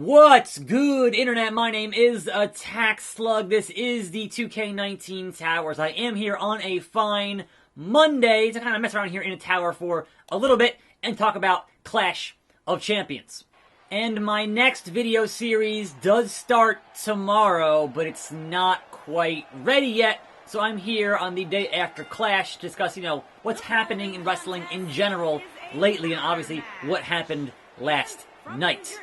What's good, Internet? My name is Attack Slug. This is the 2K19 Towers. I am here on a fine Monday to kind of mess around here in a tower for a little bit and talk about Clash of Champions. And my next video series does start tomorrow, but it's not quite ready yet. So I'm here on the day after Clash to discuss, what's happening in wrestling in general lately, and obviously what happened last night.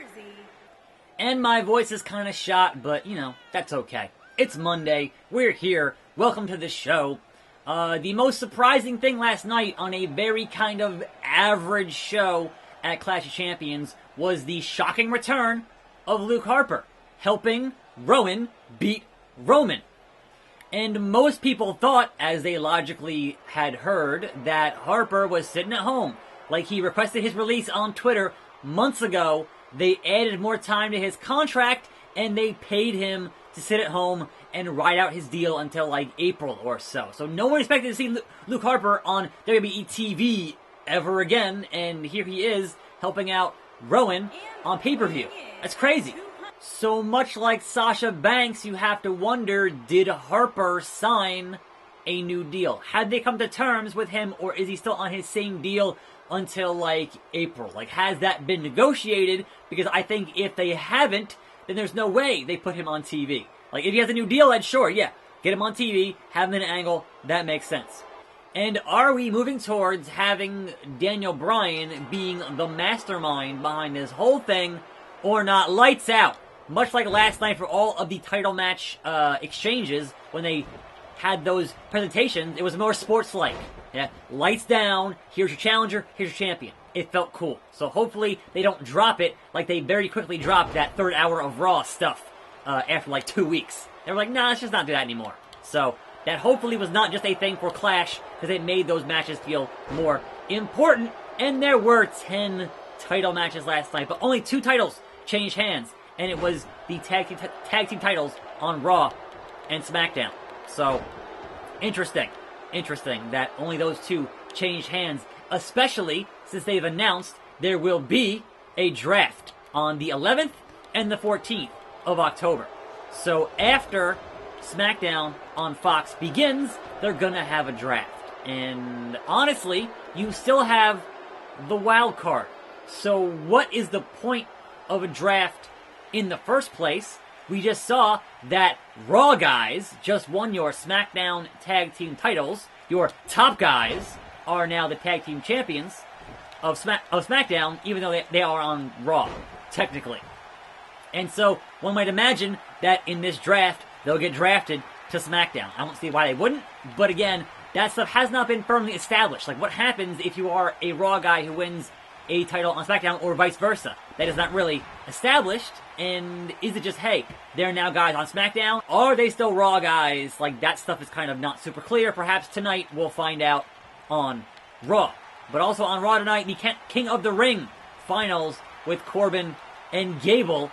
And my voice is kind of shot, but, that's okay. It's Monday. We're here. Welcome to the show. The most surprising thing last night on a very kind of average show at Clash of Champions was the shocking return of Luke Harper, helping Rowan beat Roman. And most people thought, as they logically had heard, that Harper was sitting at home. Like he requested his release on Twitter months ago. They added more time to his contract, and they paid him to sit at home and ride out his deal until, April or so. So no one expected to see Luke Harper on WWE TV ever again, and here he is, helping out Rowan on pay-per-view. That's crazy. So much like Sasha Banks, you have to wonder, did Harper sign a new deal? Had they come to terms with him, or is he still on his same deal until, April? Has that been negotiated? Because I think if they haven't, then there's no way they put him on TV. If he has a new deal, then sure, yeah, get him on TV, have him in an angle, that makes sense. And are we moving towards having Daniel Bryan being the mastermind behind this whole thing, or not? Lights out. Much like last night for all of the title match exchanges, when they had those presentations, it was more sports-like. Yeah, lights down, here's your challenger, here's your champion. It felt cool. So hopefully they don't drop it like they very quickly dropped that third hour of Raw stuff after 2 weeks. They were like, nah, let's just not do that anymore. So that hopefully was not just a thing for Clash, because it made those matches feel more important. And there were 10 title matches last night, but only 2 titles changed hands. And it was the tag team titles on Raw and SmackDown. So, interesting that only those 2 changed hands, especially since they've announced there will be a draft on the 11th and the 14th of October. So after SmackDown on Fox begins, they're gonna have a draft. And honestly, you still have the wild card. So what is the point of a draft in the first place? We just saw that Raw guys just won your SmackDown tag team titles. Your top guys are now the tag team champions of SmackDown, even though they are on Raw, technically. And so one might imagine that in this draft, they'll get drafted to SmackDown. I don't see why they wouldn't, but again, that stuff has not been firmly established. What happens if you are a Raw guy who wins a title on SmackDown, or vice versa? That is not really established. And is it just, hey, they're now guys on SmackDown? Are they still Raw guys? That stuff is kind of not super clear. Perhaps tonight we'll find out on Raw. But also on Raw tonight, the King of the Ring finals with Corbin and Gable.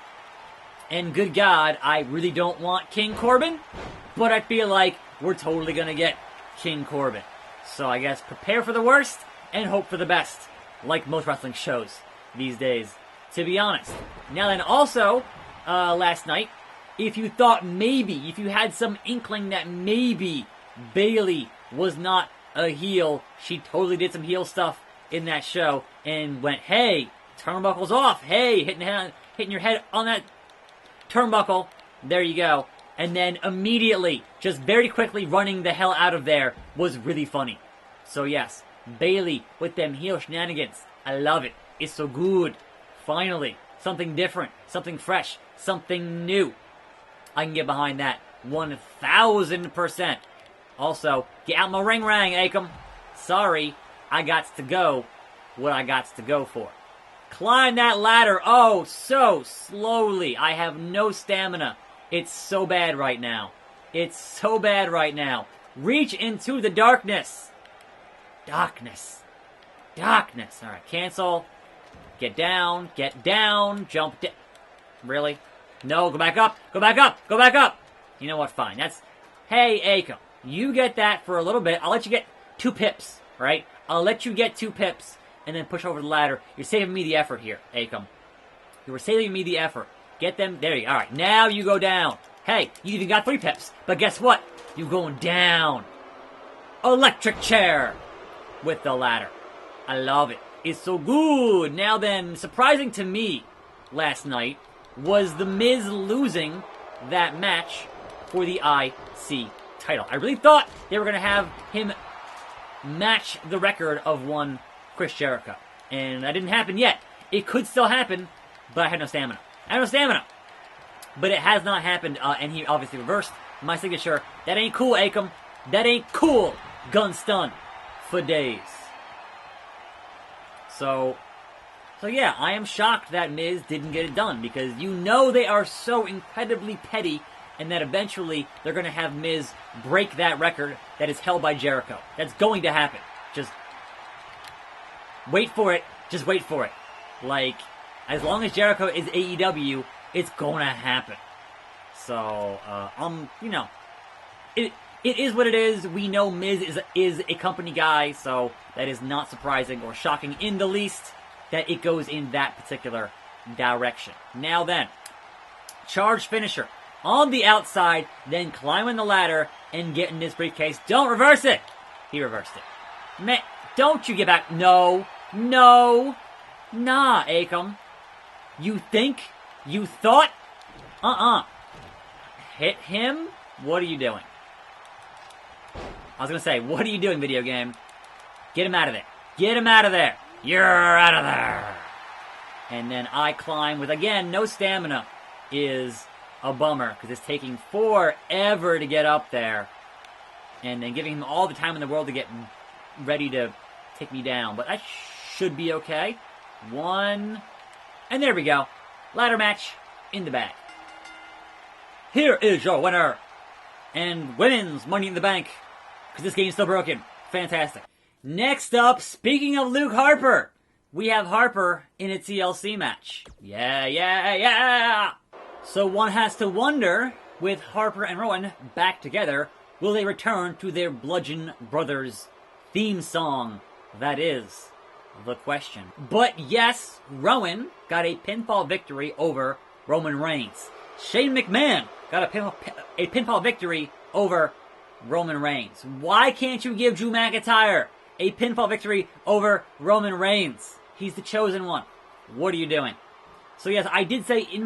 And good God, I really don't want King Corbin, but I feel like we're totally going to get King Corbin. So I guess prepare for the worst and hope for the best, like most wrestling shows these days, to be honest. Now then, also, last night, if you had some inkling that maybe Bayley was not a heel, she totally did some heel stuff in that show and went, hey, turnbuckle's off, hey, hitting your head on that turnbuckle, there you go. And then immediately, just very quickly running the hell out of there was really funny. So yes, Bayley with them heel shenanigans. I love it. It's so good. Finally, something different, something fresh, something new. I can get behind that 1,000%. Also, get out my ring rang, Akam. Sorry, I got to go what I got to go for. Climb that ladder, oh, so slowly. I have no stamina. It's so bad right now. It's so bad right now. Reach into the darkness. Darkness. Darkness. All right, cancel. Get down, jump down. Really? No, go back up, go back up, go back up. You know what, fine. Hey, Akam, you get that for a little bit. I'll let you get 2 pips, right? I'll let you get 2 pips and then push over the ladder. You're saving me the effort here, Akam. You were saving me the effort. Get them. There you go. All right, now you go down. Hey, you even got 3 pips. But guess what? You're going down. Electric chair with the ladder. I love it. It's so good. Now then, surprising to me last night was The Miz losing that match for the IC title. I really thought they were going to have him match the record of one Chris Jericho. And that didn't happen yet. It could still happen, but I had no stamina. But it has not happened, and he obviously reversed my signature. That ain't cool, Akam. That ain't cool. Gun stun for days. So yeah, I am shocked that Miz didn't get it done, because you know they are so incredibly petty, and that eventually they're going to have Miz break that record that is held by Jericho. That's going to happen. Just wait for it. Just wait for it. Like, as long as Jericho is AEW, it's going to happen. So, you know, it is what it is. We know Miz is a company guy, so that is not surprising or shocking in the least that it goes in that particular direction. Now then, charge finisher on the outside, then climbing the ladder and getting this briefcase. Don't reverse it. He reversed it. Man, don't you get back. No. Nah, Akam. You think? You thought? Hit him? What are you doing? I was going to say, what are you doing, video game? Get him out of there. Get him out of there. You're out of there. And then I climb with, again, no stamina is a bummer, because it's taking forever to get up there. And then giving him all the time in the world to get ready to take me down. But I should be okay. 1. And there we go. Ladder match in the bag. Here is your winner. And women's Money in the Bank. Because this game's still broken. Fantastic. Next up, speaking of Luke Harper, we have Harper in a TLC match. Yeah. So one has to wonder, with Harper and Rowan back together, will they return to their Bludgeon Brothers theme song? That is the question. But yes, Rowan got a pinfall victory over Roman Reigns. Shane McMahon got a pinfall victory over Roman Reigns. Why can't you give Drew McIntyre a pinfall victory over Roman Reigns? He's the chosen one. What are you doing? So yes, I did say in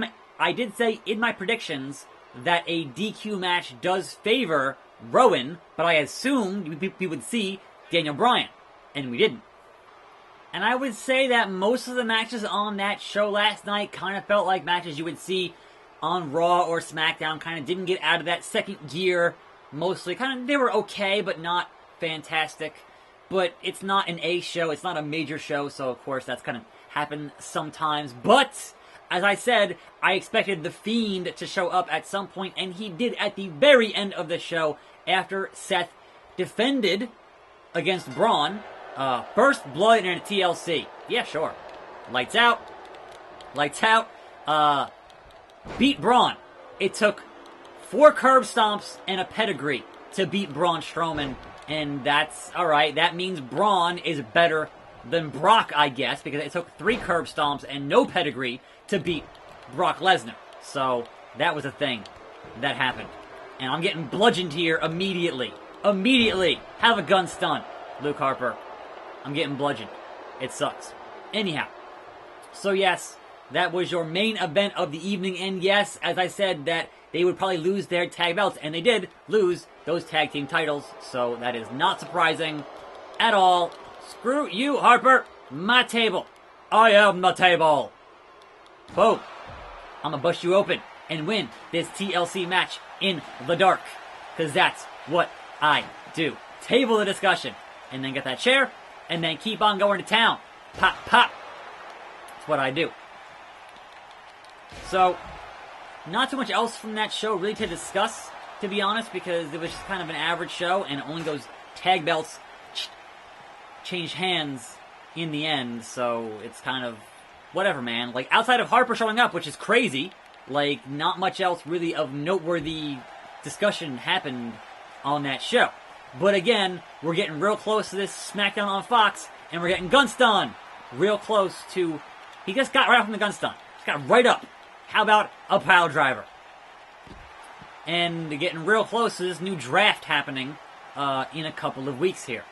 my predictions that a DQ match does favor Rowan, but I assumed we would see Daniel Bryan, and we didn't. And I would say that most of the matches on that show last night kind of felt like matches you would see on Raw or SmackDown. Kind of didn't get out of that second gear. Mostly, they were okay, but not fantastic. But it's not an A show, it's not a major show, so of course that's kind of happened sometimes. But, as I said, I expected The Fiend to show up at some point, and he did at the very end of the show, after Seth defended against Braun. First blood in a TLC. Yeah, sure. Lights out. Beat Braun. It took 4 curb stomps and a pedigree to beat Braun Strowman, and that's alright. That means Braun is better than Brock, I guess, because it took 3 curb stomps and no pedigree to beat Brock Lesnar. So, that was a thing that happened. And I'm getting bludgeoned here immediately. Have a gun stun, Luke Harper. I'm getting bludgeoned. It sucks. Anyhow. So yes, that was your main event of the evening, and yes, as I said, that they would probably lose their tag belts, and they did lose those tag team titles, so that is not surprising at all. Screw you, Harper. My table. I am the table. Boom. I'm gonna bust you open and win this TLC match in the dark, because that's what I do. Table the discussion, and then get that chair, and then keep on going to town. Pop, pop. That's what I do. So, not too much else from that show really to discuss, to be honest, because it was just kind of an average show, and only those tag belts changed hands in the end, so it's kind of whatever, man. Like, outside of Harper showing up, which is crazy, like, not much else really of noteworthy discussion happened on that show. But again, we're getting real close to this SmackDown on Fox, and we're getting gun stun. Real close to... He just got right off from the gun stun. Just got right up. How about a pile driver? And getting real close to this new draft happening in a couple of weeks here.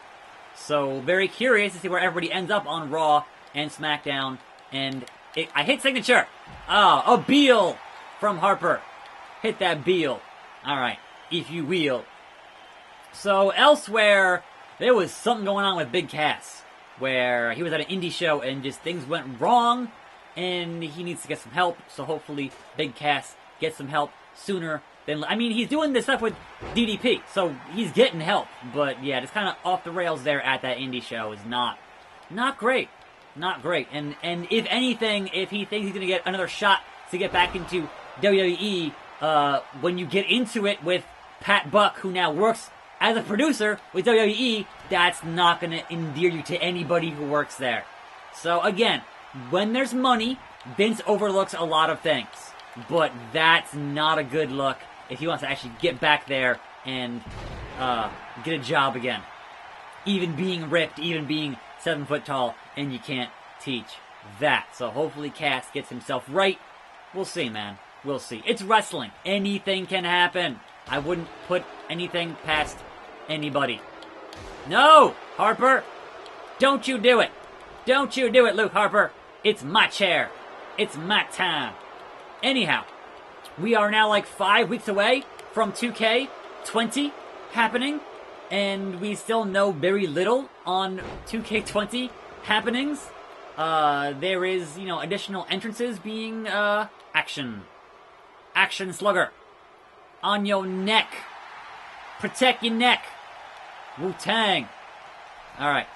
So, very curious to see where everybody ends up on Raw and SmackDown. And I hit signature. A Beal from Harper. Hit that Beal. Alright, if you will. So, elsewhere, there was something going on with Big Cass, where he was at an indie show and just things went wrong, and he needs to get some help, so hopefully Big Cass gets some help sooner than... I mean, he's doing this stuff with DDP, so he's getting help, but yeah, just kind of off the rails there at that indie show is not great. Not great. And if anything, if he thinks he's going to get another shot to get back into WWE, when you get into it with Pat Buck, who now works as a producer with WWE, that's not going to endear you to anybody who works there. So again, when there's money, Vince overlooks a lot of things. But that's not a good look if he wants to actually get back there and get a job again. Even being ripped, even being 7 foot tall, and you can't teach that. So hopefully Cass gets himself right. We'll see, man. We'll see. It's wrestling. Anything can happen. I wouldn't put anything past anybody. No! Harper! Don't you do it! Don't you do it, Luke Harper! It's my chair. It's my time. Anyhow, we are now like 5 weeks away from 2K20 happening, and we still know very little on 2K20 happenings. There is, additional entrances being, Action Slugger. On your neck. Protect your neck. Wu-Tang. Alright.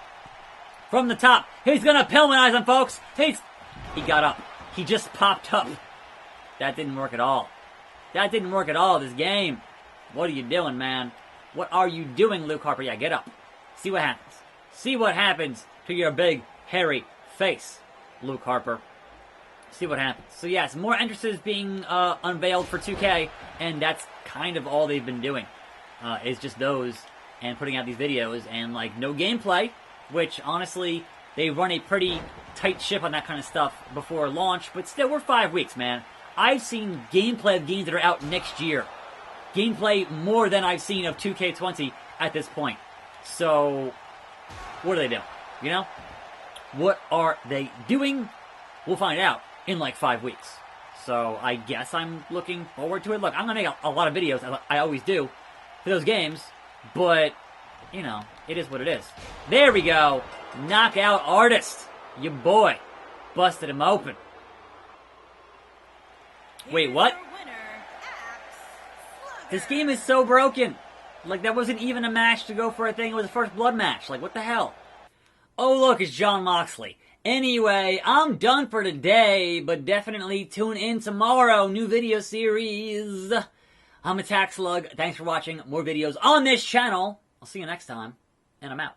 From the top. He's gonna Pillmanize him, folks. He got up. He just popped up. That didn't work at all. That didn't work at all, this game. What are you doing, man? What are you doing, Luke Harper? Yeah, get up. See what happens. See what happens to your big, hairy face, Luke Harper. See what happens. So yes, more entrances being unveiled for 2K, and that's kind of all they've been doing. Is just those, and putting out these videos, and no gameplay, which honestly, they run a pretty tight ship on that kind of stuff before launch, but still, we're 5 weeks, man. I've seen gameplay of games that are out next year. Gameplay more than I've seen of 2K20 at this point. So, what are they doing? What are they doing? We'll find out in 5 weeks. So, I guess I'm looking forward to it. Look, I'm going to make a lot of videos, as I always do, for those games, but, it is what it is. There we go. Knockout Artist. Your boy. Busted him open. Wait, what? This game is so broken. That wasn't even a match to go for a thing. It was a first blood match. What the hell? Oh, look, it's Jon Moxley. Anyway, I'm done for today, but definitely tune in tomorrow. New video series. I'm Attack Slug. Thanks for watching more videos on this channel. I'll see you next time, and I'm out.